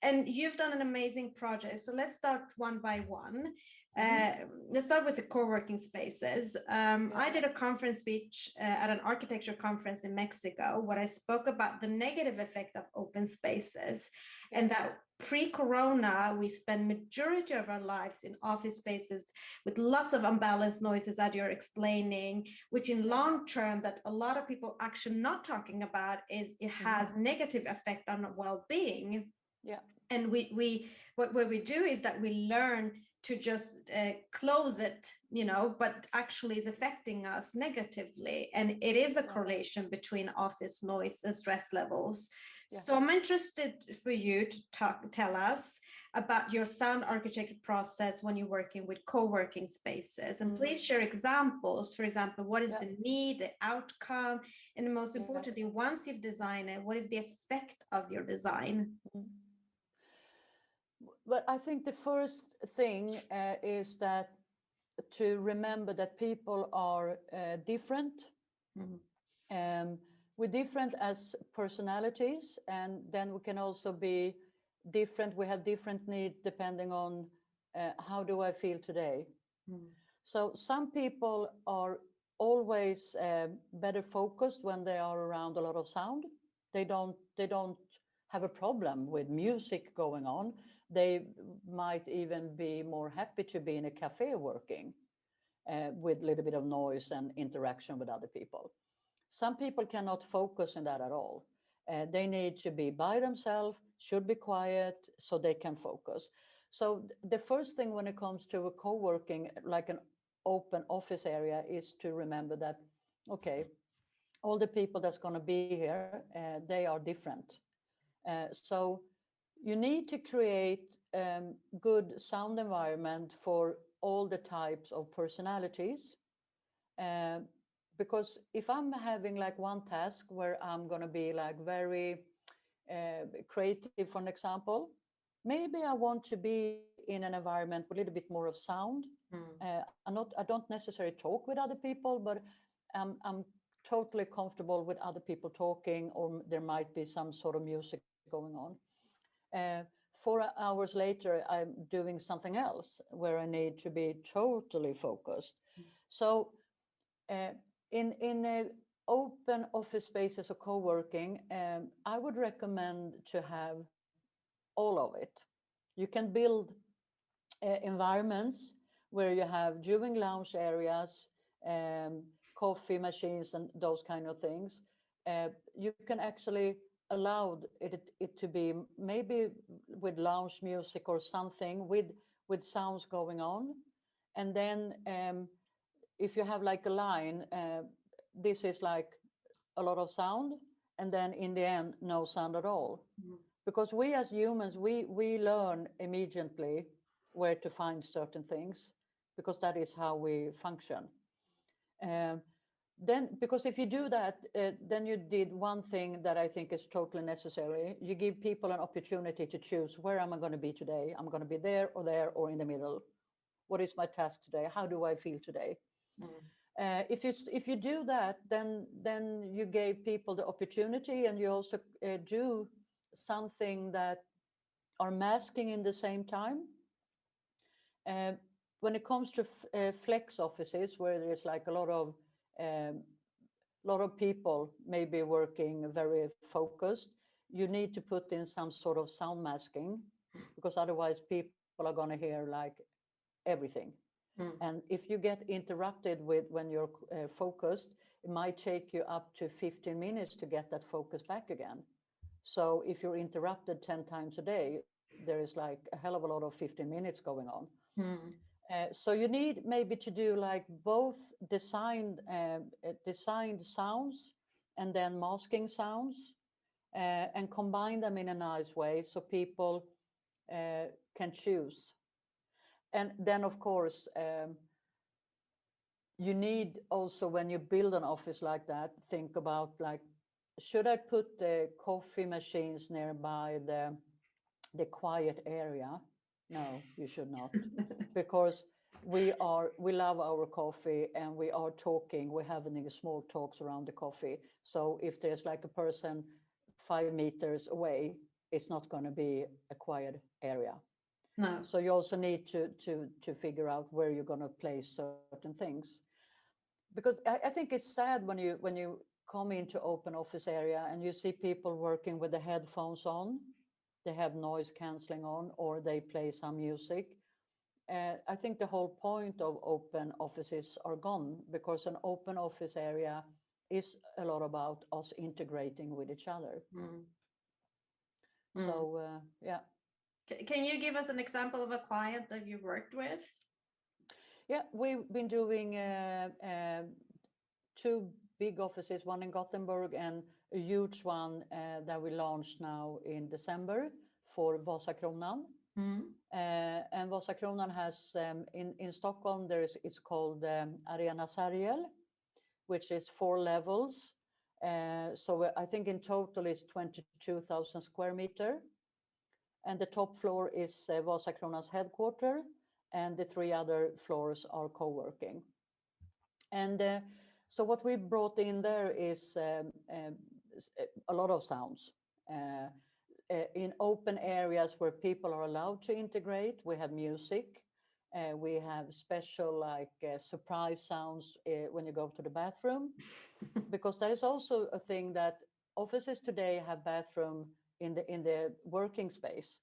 and you've done an amazing project. So let's start one by one. Let's start with the co-working spaces. I did a conference speech at an architecture conference in Mexico, where I spoke about the negative effect of open spaces, and that pre-corona, we spend majority of our lives in office spaces with lots of unbalanced noises that you're explaining, which in long term, that a lot of people actually not talking about is it has negative effect on well-being. Yeah. And what we do is that we learn to just close it, but actually is affecting us negatively. And it is a correlation between office noise and stress levels. Yeah. So I'm interested for you to tell us about your sound architecture process when you're working with co-working spaces. And please share examples. For example, what is the need, the outcome, and most importantly, once you've designed it, what is the effect of your design? But I think the first thing is that to remember that people are different. We're different as personalities, and then we can also be different. We have different needs depending on how do I feel today. So some people are always better focused when they are around a lot of sound. They don't have a problem with music going on. They might even be more happy to be in a cafe working with a little bit of noise and interaction with other people. Some people cannot focus on that at all. They need to be by themselves, should be quiet so they can focus. So the first thing when it comes to a co-working, like an open office area, is to remember that, okay, all the people that's going to be here, they are different. So you need to create good sound environment for all the types of personalities. Because if I'm having like one task where I'm going to be like very creative, for an example, maybe I want to be in an environment with a little bit more of sound. I don't necessarily talk with other people, but I'm totally comfortable with other people talking, or there might be some sort of music going on. 4 hours later, I'm doing something else where I need to be totally focused. So in open office spaces or co-working, I would recommend to have all of it. You can build environments where you have viewing lounge areas, coffee machines and those kind of things. You can actually allow it to be maybe with lounge music or something with sounds going on. And then if you have like a line, this is like a lot of sound, and then in the end, no sound at all. Because we as humans, we learn immediately where to find certain things, because that is how we function. Then, because if you do that, then you did one thing that I think is totally necessary. You give people an opportunity to choose, where am I going to be today? I'm going to be there or in the middle. What is my task today? How do I feel today? If you do that, then you gave people the opportunity, and you also do something that are masking in the same time. When it comes to flex offices, where there's like a lot of people maybe working very focused, you need to put in some sort of sound masking, because otherwise people are going to hear like everything. And if you get interrupted when you're focused, it might take you up to 15 minutes to get that focus back again. So if you're interrupted 10 times a day, there is like a hell of a lot of 15 minutes going on. So you need maybe to do like both designed sounds and then masking sounds, and combine them in a nice way so people can choose. And then, of course, you need also, when you build an office like that, think about like, should I put the coffee machines nearby the quiet area? No, you should not, because we love our coffee and we are talking, we're having small talks around the coffee. So if there's like a person 5 meters away, it's not going to be a quiet area. No. So you also need to figure out where you're going to place certain things. Because I think it's sad when you come into open office area and you see people working with the headphones on, they have noise cancelling on, or they play some music. I think the whole point of open offices are gone, because an open office area is a lot about us integrating with each other. So yeah. Can you give us an example of a client that you've worked with? Yeah, we've been doing 2 big offices, one in Gothenburg and a huge one that we launched now in December for Vasakronan. And Vasakronan has in Stockholm, it's called Arena Serial, which is 4 levels. So I think in total it's 22,000 square meter. And the top floor is Vasakronan's headquarter, and the 3 other floors are co-working. And so what we brought in there is a lot of sounds. In open areas where people are allowed to integrate, we have music. We have special surprise sounds when you go to the bathroom, because that is also a thing that offices today have bathroom in the working space,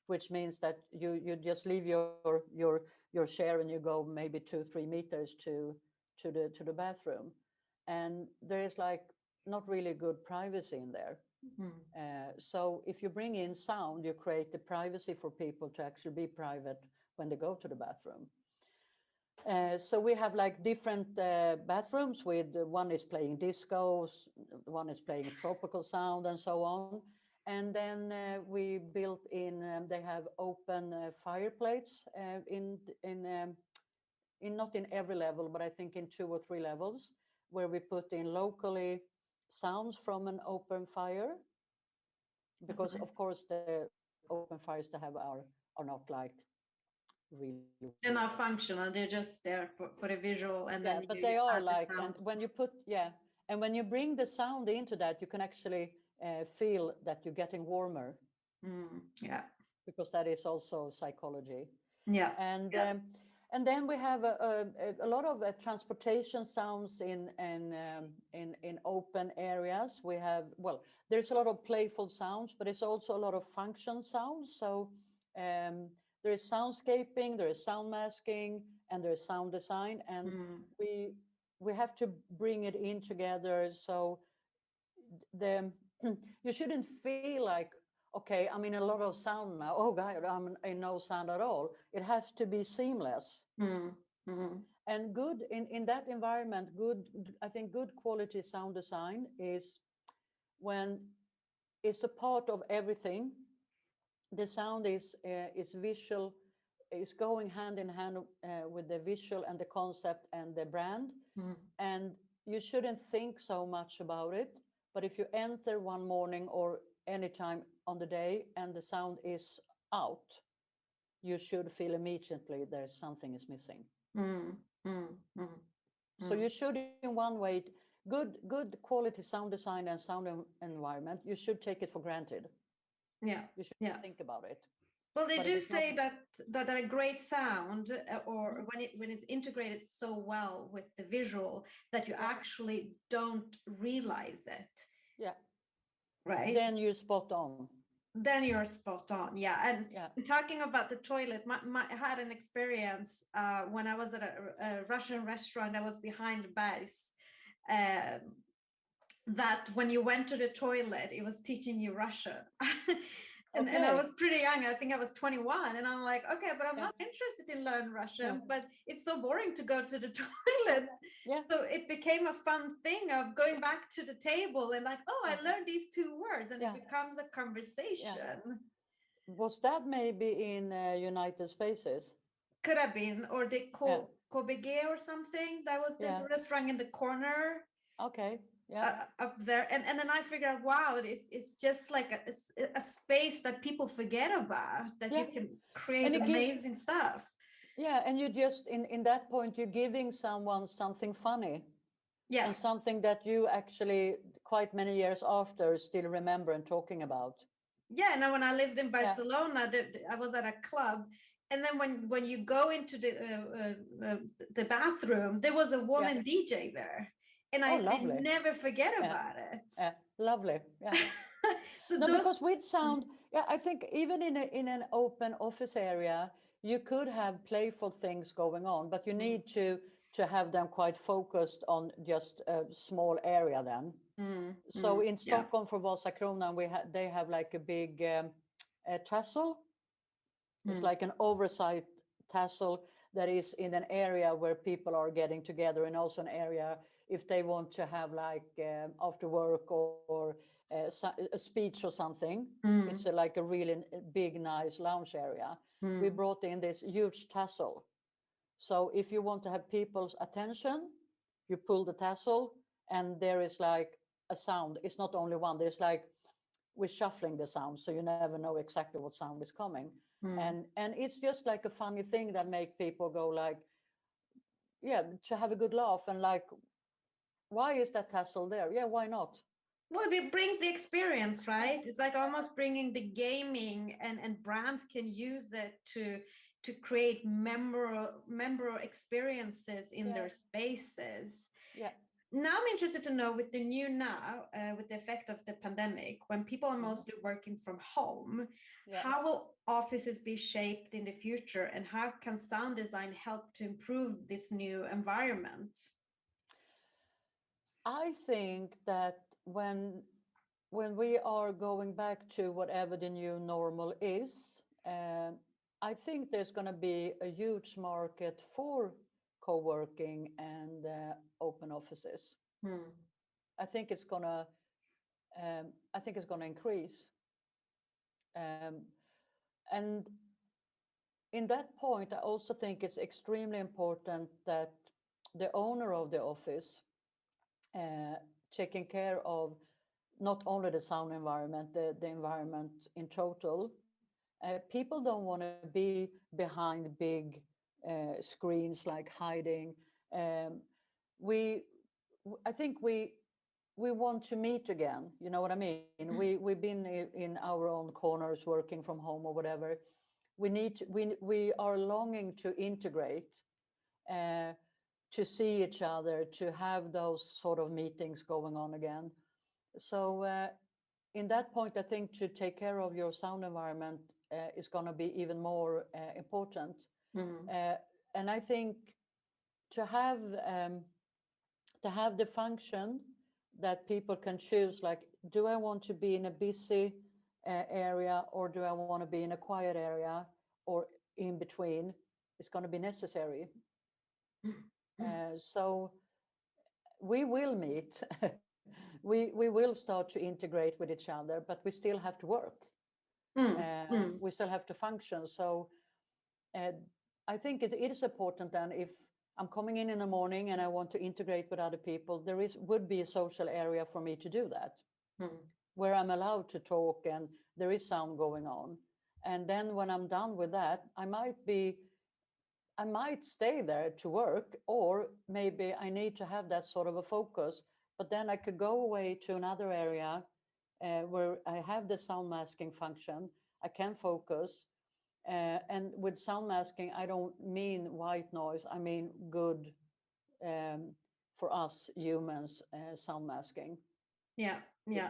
which means that you just leave your chair and you go maybe 2-3 meters to the bathroom, and there is not really good privacy in there. So if you bring in sound, you create the privacy for people to actually be private when they go to the bathroom. So we have different bathrooms with one is playing discos, one is playing tropical sound, and so on. And then we built in, they have open fireplates in not in every level, but I think in 2 or 3 levels, where we put in locally sounds from an open fire, because of course the open fires to have are not really. They're not functional. They're just there for the visual, and yeah, then but they are and when you put and when you bring the sound into that, you can actually feel that you're getting warmer. Yeah, because that is also psychology. Yeah, and then we have a lot of transportation sounds in open areas. We have, there's a lot of playful sounds, but it's also a lot of function sounds. So there is soundscaping, there is sound masking, and there is sound design, and we have to bring it in together. So you shouldn't feel like, okay, I'm in a lot of sound now. Oh God, I'm in no sound at all. It has to be seamless. And good in that environment. I think good quality sound design is when it's a part of everything. The sound is visual, is going hand in hand with the visual and the concept and the brand. And you shouldn't think so much about it. But if you enter one morning or anytime on the day and the sound is out, you should feel immediately there's something is missing. So you should, in one way, good quality sound design and sound environment, you should take it for granted. You should think about it. Well, they do say that a great sound, or when it's integrated so well with the visual, that you actually don't realize it. Yeah. Right. Then you're spot on. Then you're spot on. Yeah. And talking about the toilet, I had an experience when I was at a Russian restaurant that was behind Bergs. That when you went to the toilet, it was teaching you Russian. And I was pretty young. I think I was 21. And I'm like, okay, but I'm not interested in learn Russian, but it's so boring to go to the toilet. So it became a fun thing of going back to the table and like, oh, I learned these 2 words, and it becomes a conversation. Was that maybe in United Spaces? Could have been, or the KBG or something. That was this restaurant in the corner. Okay. Up there, and then I figured out, wow, it's just like a space that people forget about, that you can create amazing stuff. And you just in that point you're giving someone something funny, and something that you actually quite many years after still remember and talking about. Yeah, now when I lived in Barcelona, I was at a club, and then when you go into the bathroom, there was a woman DJ there, and I never forget about it. Lovely. Yeah. So no, because with sound, I think even in an open office area, you could have playful things going on, but you need to have them quite focused on just a small area then. So in Stockholm for Vasakronan, they have like a big tassel. It's like an oversized tassel that is in an area where people are getting together, and also an area if they want to have like after work or a speech or something. It's like a really big, nice lounge area. We brought in this huge tassel. So if you want to have people's attention, you pull the tassel and there is like a sound. It's not only one, there's like, we're shuffling the sound, so you never know exactly what sound is coming. And it's just like a funny thing that make people go like, to have a good laugh, and like, why is that tassel there? Yeah, why not? Well, it brings the experience, right? It's like almost bringing the gaming, and brands can use it to create memorable experiences in their spaces. Yeah. Now I'm interested to know, with the new now, with the effect of the pandemic, when people are mostly working from home, how will offices be shaped in the future, and how can sound design help to improve this new environment? I think that when we are going back to whatever the new normal is, I think there's going to be a huge market for co-working and open offices. I think it's going to increase, and in that point, I also think it's extremely important that the owner of the office taking care of not only the sound environment, the environment in total. People don't want to be behind big screens, like hiding. I think we want to meet again. You know what I mean? We've been in our own corners working from home or whatever. We are longing to integrate, to see each other, to have those sort of meetings going on again. So in that point, I think to take care of your sound environment is going to be even more important. And I think to have the function that people can choose, like, do I want to be in a busy area, or do I want to be in a quiet area, or in between, is going to be necessary. So we will meet. we will start to integrate with each other, but we still have to work. We still have to function. So I think it is important then, if I'm coming in the morning and I want to integrate with other people, would be a social area for me to do that, where I'm allowed to talk and there is sound going on. And then when I'm done with that, I might stay there to work, or maybe I need to have that sort of a focus, but then I could go away to another area where I have the sound masking function. I can focus. And with sound masking, I don't mean white noise. I mean good, for us humans, sound masking. Yeah.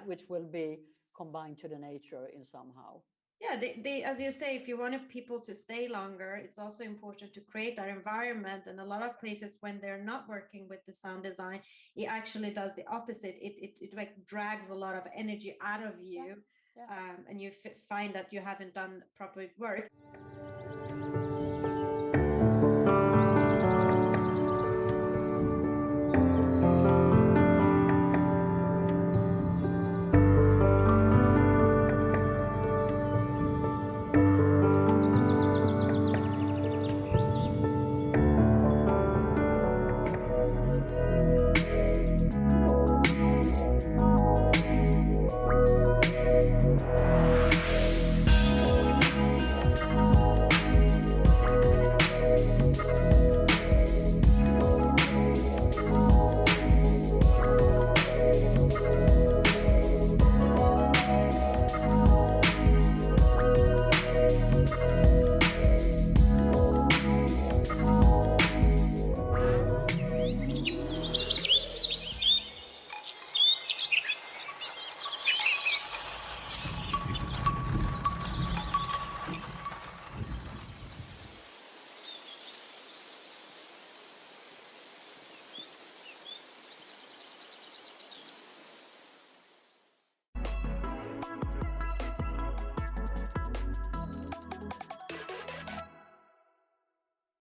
Which will be combined to the nature in somehow. Yeah, as you say, if you want people to stay longer, it's also important to create that environment. And a lot of places, when they're not working with the sound design, it actually does the opposite. It like drags a lot of energy out of you, and you find that you haven't done proper work.